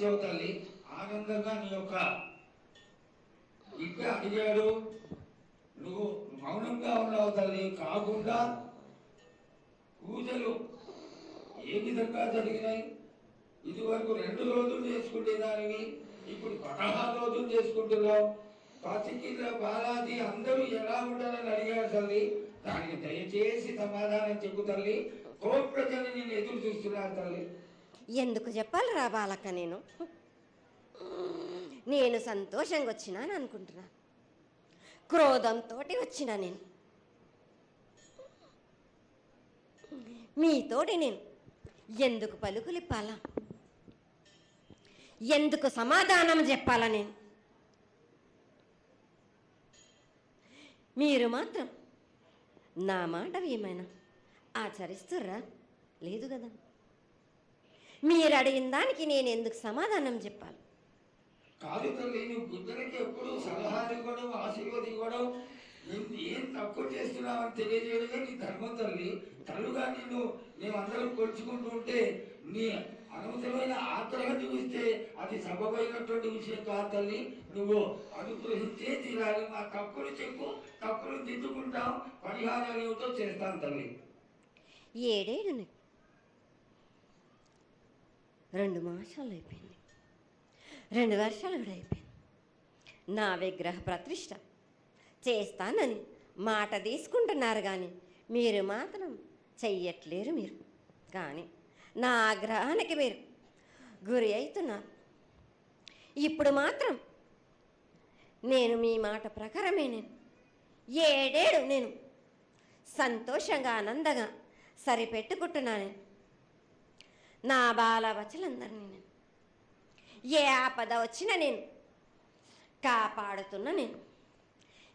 వచ్చావు తల్లి. ఆనందంగా నీ యొక్క బిడ్డ అడిగాడు, నువ్వు మౌనంగా ఉన్నావు తల్లి. కాకుండా పూజలు ఏ విధంగా జరిగినాయి? ఇదివరకు 2 రోజులు చేసుకునే దానివి, ఇప్పుడు 16 రోజులు చేసుకుంటున్నావు. పసికిల బాలాజీ అందరూ ఎలా ఉండాలని అడిగారు తల్లి. దానికి దయచేసి సమాధానం చెప్పు తల్లి. కోట్ల జనం నిన్ను ఎదురు చూస్తున్నారు తల్లి. ఎందుకు చెప్పాలి రా బాలక్క? నేను సంతోషంగా వచ్చినాను అనుకుంటున్నా, క్రోధంతో వచ్చినా నేను. మీతోటి నేను ఎందుకు పలుకులిప్పాలా, ఎందుకు సమాధానం చెప్పాలా? నేను మీరు మాత్రం నా మాట ఏమైనా ఆచరిస్తుర్రా? లేదు కదా. మీరు అడిగిన దానికి నేను ఎందుకు సమాధానం చెప్పాలి? కాదు తల్లి, నువ్వు బుద్ధులకి ఎప్పుడు సలహాలు ఇవ్వడం, ఆశీర్వాదం ఇవ్వడం, ఏం తక్కువ చేస్తున్నావని తెలియజేయడమే నీ ధర్మం తల్లి. తల్లుగా మేమందరం కొలుచుకుంటూ ఉంటే నీ అనవసరమైన ఆగ్రహం చూపిస్తే అది సబబైనటువంటి విషయం కాదు తల్లి. నువ్వు అనుగ్రహించే తీరాలి. మా తప్పులు చెప్పు, తప్పులు దిద్దుకుంటాం, పరిహారాలు ఏమిటో చేస్తాను తల్లి. 7 ఏళ్ళు 2 మాసాలు అయిపోయింది, 2 వర్షాలు కూడా అయిపోయింది. నా విగ్రహ ప్రతిష్ఠ చేస్తానని మాట తీసుకుంటున్నారు కానీ మీరు మాత్రం చెయ్యట్లేరు. మీరు కానీ నా ఆగ్రహానికి మీరు గురి అవుతున్నారు. ఇప్పుడు మాత్రం నేను మీ మాట ప్రకారమే నేను 7 ఏళ్ళు నేను సంతోషంగా ఆనందంగా సరిపెట్టుకుంటున్నాను. నా బాల బచ్చలందరినీ నేను ఏ ఆపద వచ్చినా నేను కాపాడుతున్నా. నేను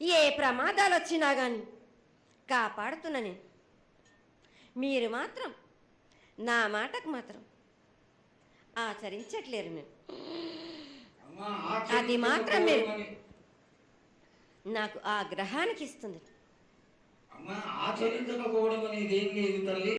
ఏ ప్రమాదాలు వచ్చినా కానీ కాపాడుతున్నా నేను. మీరు మాత్రం నా మాటకు మాత్రం ఆచరించట్లేరు. నేను అది మాత్రం మీరు నాకు ఆ గ్రహానికి ఇస్తుంది. ఆచరించకపోవడం అనేది ఏం లేదు తల్లి.